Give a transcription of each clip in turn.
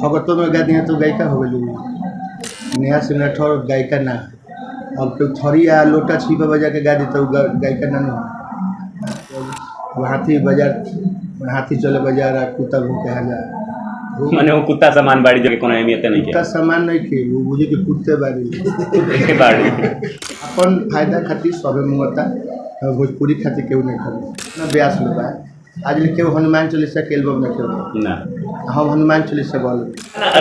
भगतों में गा दिए तो गायिका हो गई। नेहा सिंह गायिका ना, अब तो थरी या लोटा छिपा बजा के गा दी तो गायिका ना हो। हाथी बाजार, हाथी चले बाजार आ कुत्ता भूखे हजार। माने वो कुत्ता सामान बाड़ी जो कोनो अहमियत नहीं कुत्ता सामान नहीं खे, वो बुझे कि कुत्ते बाड़ी बाड़ी अपन फायदा खातिर सबे मुंगता, भोजपुरी खातिर केहू नहीं खरीद ना ब्यास लोग बा। आज केहू हनुमान चालीसा के एल्बम में केहू ना, हम हनुमान चालीसा बोल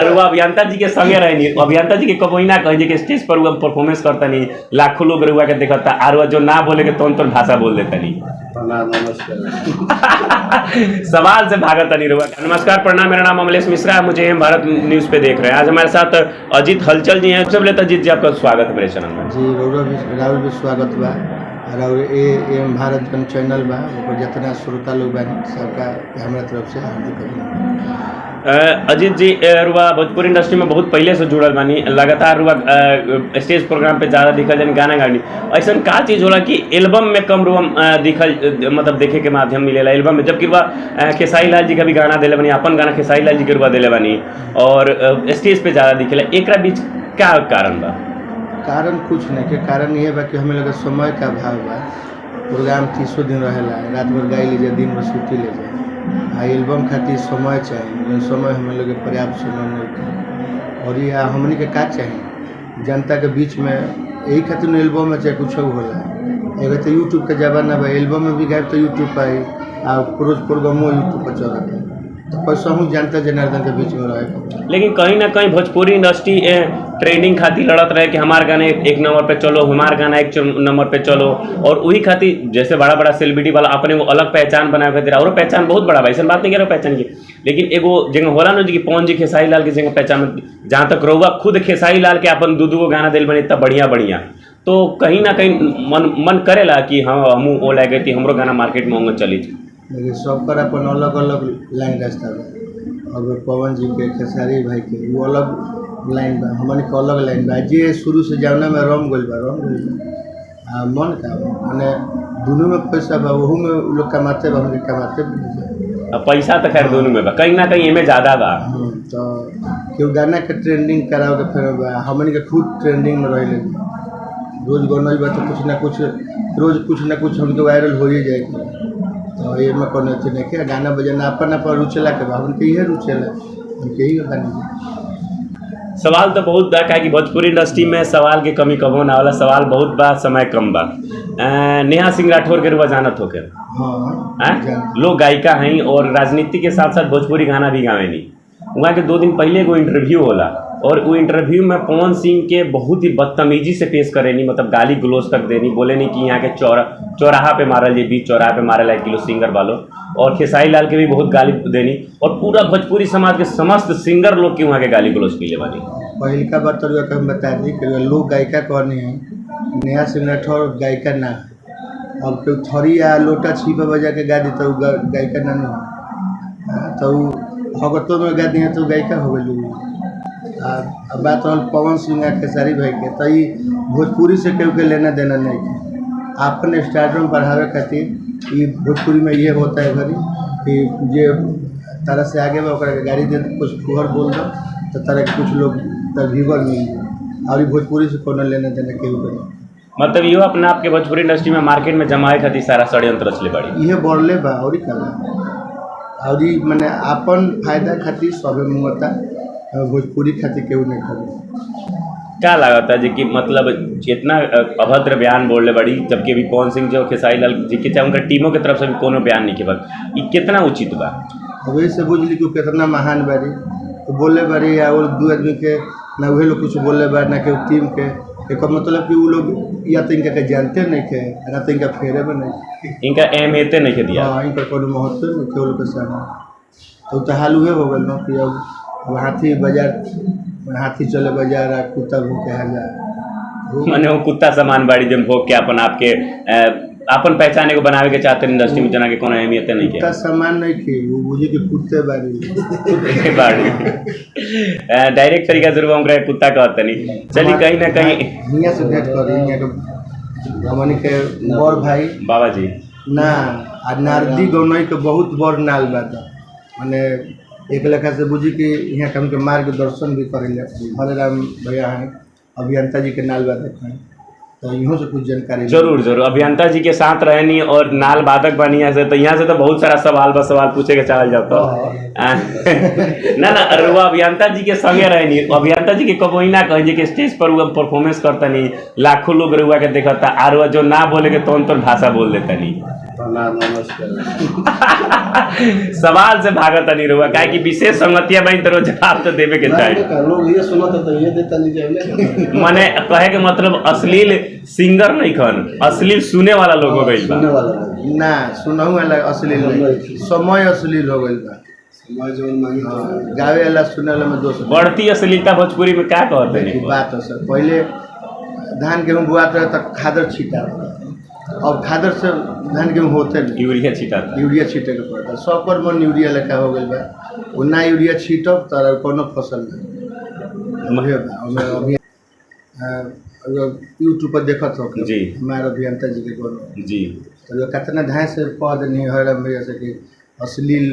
रुआ अभियंता जी के संगे रहनी, अभियंता जी के कबई ना कही कि स्टेज पर रुआ परफॉर्मेंस करता नहीं, लाखों लोग रुआ के देखता, और जो ना बोले के तौन भाषा बोल देता नहीं। सवाल से भागता नहीं रुआ। नमस्कार, प्रणाम, मेरा नाम अमलेश मिश्रा है, मुझे भारत न्यूज़ पे देख रहे हैं। आज हमारे साथ अजीत हलचल जी हैं। सबसे पहले अजीत जी आपका स्वागत है मेरे चैनल में। जी राहुल भी स्वागत बा। और ए भारत जन चैनल बा, जितना श्रोता लोग बा सबका हमारे तरफ से हार्दिक अभिनंदन। अजीत जी, रुआ भोजपुरी इंडस्ट्री में बहुत पहले से जुड़ल बानी, लगातार रुआ स्टेज प्रोग्राम पे ज़्यादा दिखल जानी, गाना गानी। ऐसा का चीज़ होला कि एल्बम में कम रुआ दिखल, मतलब देखे के माध्यम मिलेला एल्बम में, जबकि रुआ खेसारी लाल जी का भी गाना दिले बानी, अपन गाना खेसारी लाल जी के रुआ दिले बानी, और स्टेज पे ज़्यादा दिखेला। एकरा बीच क्या कारण बा? कारण कुछ नहीं के, कारण ये बा कि हमें लगे समय का अभाव बा। प्रोग्राम 30 दिन रहेला, रात भर गाई ले जाए, दिन भर छुट्टी ले जाए। एल्बम खातिर समय चाहिए, समय हमें लगे पर्याप्त समय नहीं। और ये हमने के का चाहिए जनता के बीच में, यही खातिर एल्बम में चाहे कुछ होला। एगो तो यूट्यूब का जमाना बा, एल्बम में भी गायब तो यूट्यूब पर आई, आ रोज प्रोग्रामो यूट्यूब पर चलता है, तो पैसा हूँ जनता जनार्दन के बीच में रहे। लेकिन कहीं ना कहीं भोजपुरी इंडस्ट्री ट्रेंडिंग खातिर लड़त रहे कि हमार गाना एक नंबर पे चलो, हमार गाना एक नंबर पे चलो, और वही खातिर जैसे बड़ा बड़ा सेलिब्रिटी वाला अपने वो अलग पहचान बनाए खातिर, और पहचान बहुत बड़ा भाई, ऐसा बात नहीं कह रहा पहचान की, लेकिन एगो जगह होला ना जी कि पवन जी खेसारी लाल की जगह पहचान, जहाँ तक रहुआ खुद खेसारी लाल के अपन दू गो गाना दिल बने इतना बढ़िया बढ़िया, तो कहीं ना कहीं मन करेला कि हाँ हम वो लगे थी हमरो गाना मार्केट में होंगे चली। लेकिन सबकर अपन अलग अलग लाइन रास्ता बा। अब पवन जी के, खेसारी भाई के वो अलग लाइन बा, हमन के अलग लाइन बा। जे शुरू से जावना में रम गइल बा मन का माने दोनों में पैसा बा, वहू में लोग कमाते बा, हम कमाते पैसा तो खैर दोनों में बा, कहीं ना कहीं इनमें ज़्यादा बा। तो क्यों गाना के ट्रेंडिंग कराओ के फिर हमन के खुद ट्रेंडिंग में रहे, रोज गाना बा तो कुछ ना कुछ हमके वायरल हो ही जाएगा। तो ये में कोनो चीज नहीं के, गाना बजाना अपन रुचेला के बाबन के ये रुचेला, उनके ही गाना। सवाल तो बहुत बा, काहे कि भोजपुरी इंडस्ट्री में सवाल के कमी कबो ना होला, सवाल बहुत बा, समय कम बा। नेहा सिंह राठौर के रुआ जानत होके? हाँ, लोग गायिका हैं और राजनीति के साथ साथ भोजपुरी गाना भी गावे नहीं। वहाँ के 2 दिन पहले वो इंटरव्यू होला, और वो इंटरव्यू में पवन सिंह के बहुत ही बदतमीजी से पेश करे नहीं, मतलब गाली गलोच तक देनी, बोले नहीं कि यहाँ के चौराहा पे मारल जी, बीच चौराहा पे मारल 1 किलो सिंगर वालों, और खेसारी लाल के भी बहुत गाली देनी, और पूरा भोजपुरी समाज के समस्त सिंगर लोग की वहाँ के गाली गलोच मिले वाली। पहल का बात तो हम बता दी कि लोग गायिका कौन है, नेहा सिंह राठौर गायिका ना, अब तो थरी या लोटा छिपा बजा के गा दी तो गायिका ना हो, तो भगतों में गा दिए तो गायिका हो गई। अब बात हो पवन सिंह खेसारी भाई के, तो ये भोजपुरी से केहू के लेना देना नहीं है। अपन स्टार्टम बढ़ावे खातिर ये भोजपुरी में ये होता है घरी कि जे तरह से आगे में गाड़ी दे कुछ फुहर बोल दो तो तरह के कुछ लोग व्यूवर मिल जाए, और भोजपुरी से कोनो लेना देना केहू के नहीं। मतलब ये अपना आपके भोजपुरी इंडस्ट्री में मार्केट में जमाए खातिर सारा षड्यंत्र रचले बड़ी, ये बढ़ले बा और मैंने अपन फायदा खातिर सबे मुंगता, भोजपुरी खातिर केहू नहीं खरीद। क्या लागत है जी कि मतलब जितना अभद्र बयान बोलने बड़ी, जबकि अभी पवन सिंह जो खेसारी लाल जी के चाहे उनका टीमों की तरफ से भी कोनो बयान नहीं के बाद, ये कितना उचित बा? वही से बुझ ली कि कितना महान बारी, तो बोले बारी या वो 2 आदमी के ना वही लोग कुछ बोले बार ना के टीम के, एक मतलब कि वो लोग या तो इनका जानते नहीं थे ना तो इनका फेरे में नहीं, इनका अहमियत नहीं के दिया। हाँ, इनका कोनो महत्व नहीं थे लोग के सामने। तो हाल हुए हो गए कि अब हाथी बाजार, हाथी चले बाजार आ कुत्ता भूखे हजार। माने वो कुत्ता सामान बाड़ी जब भोग के अपन आपके अपन पहचाने को बनावे के चाहते इंडस्ट्री में, जना के कोनो अहमियत नहीं के, कुत्ता सामान नहीं खे, वो बुझे कि कुत्ते बाड़ी डायरेक्ट तरीका से हम कुत्ता कहते नहीं। चलिए कहीं ना कहीं हियाँ से भेंट करी, हमन के बड़ भाई बाबा जी ना, आ नारदी गौनई के बहुत बड़ नाल बात, माने एक लेखा से बुझी कि यहाँ के हमके मार्गदर्शन भी करेंगे। हरे राम भैया हैं, अभियंता जी के नाल वादक हैं, तो इहों से कुछ जानकारी जरूर जरूर अभियंता जी के साथ रहनी और नाल वादक बनी है तो यहाँ से तो बहुत सारा सवाल पूछे के चाहल जाता ना ना रुआ अभियंता जी के संगे रहनी अभियंता जी के कबो ना कहीं कि स्टेज पर वो परफॉर्मेंस करता नहीं लाखों लोग रुआ के देखता और जो ना बोले के तो भाषा बोल देता नहीं सवाल से भागत नहीं रुआ काहे कि विशेष संगतिया बनी तो जवाब तो देवे के चाहिए लोग ये सुनत तो ये देता नहीं चाहिए माने कहे के मतलब अश्लील सिंगर नहीं खन अश्लील सुने वाला लोग हो गइल बा ना सुनहु वाला अश्लील नहीं समय अश्लील हो गइल बा समय जो मांगी गावे वाला सुने वाला में दोस्त बढ़ती अश्लीलता भोजपुरी में क्या कहते हैं बात है सर पहले धान गेहूँ बुआते रहे तब खादर छीटा अब खादर से धान गेहूँ होते नहीं यूरिया छीटा यूरिया छीटे के पड़ता 100 पर मन यूरिया लेखा हो गई बा वो ना यूरिया छीटब तो कोनो फसल नहीं अभी यूट्यूब पर देखत हो जी हमारे अभियंता जी के बोलो जी तो कितना ढाई से पद नहीं हो रहा भैया से कि अश्लील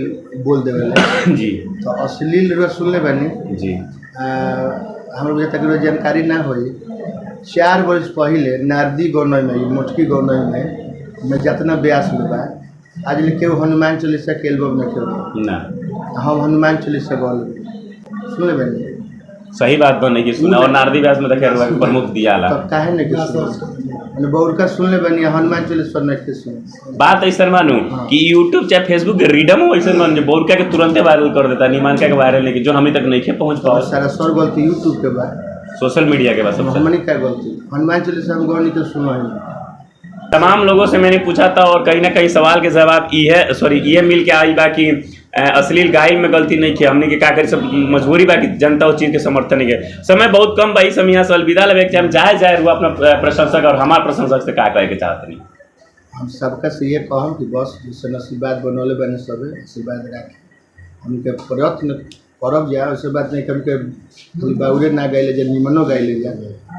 बोल देवे जी तो अश्लील रो सुन ले बनी जी हम लोग तक जानकारी ना होई 4 वर्ष पहले नारदी गौनई में मोटकी गौनई में जितना ब्यास में बा आज ले केहू हनुमान चालीसा के एल्बम में केहू ना हम हनुमान चालीसा गौल सुन ले बनी सही बात बने कि सुना और नारदी व्यास में देखा प्रमुख दियाला तब काहे नहीं कि सुन बौरका सुन ले बनी हनुमान चालीसा नहीं के सुन बात ऐसा मानू कि यूट्यूब चाहे फेसबुक के रीडम हो ऐसा मान बौरका के तुरंत वायरल कर देता निमान का वायरल लेकिन जो हम तक नहीं पहुंच पाओ सारा सर गलती यूट्यूब के बाद सोशल मीडिया के बाद हमने क्या गलती हनुमान चालीसा हम गौनी तो सुनो ही तमाम लोगों से मैंने पूछा था और कहीं ना कहीं सवाल के जवाब ये मिल के आई बा कि अश्लील गायन में गलती नहीं किया हमने के का करी सब मजबूरी बा कि जनता उस चीज़ के समर्थन नहीं किया समय बहुत कम बा हम यहाँ से अलविदा लेवे कि हम जाए हुआ अपना प्रशंसक और हमारे प्रशंसक से का कहे के चाहते नहीं हम सबका से ये कहम कि बस जैसे आशीर्वाद बनौले बने सब आशीर्वाद रखे हमके प्रयत्न करब जा वैसे बात नहीं हमके बाउरे ना गाइले जा निमनो गाइले जा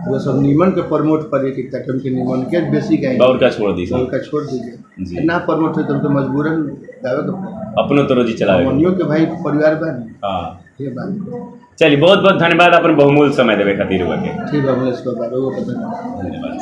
वो सब निमन के प्रमोट करे कि तक हमके निमन के बेसी गाइले बाउर का छोड़ दी बाउर का छोड़ दीजिए ना प्रमोट हो तो हमके मजबूरन गावे के अपनो तो रोजी चलावे मनियो के भाई परिवार बा हां ये बात चलिए बहुत बहुत धन्यवाद अपन बहुमूल्य समय देवे खातिर हुआ के ठीक है हम इसको बारे वो पता धन्यवाद।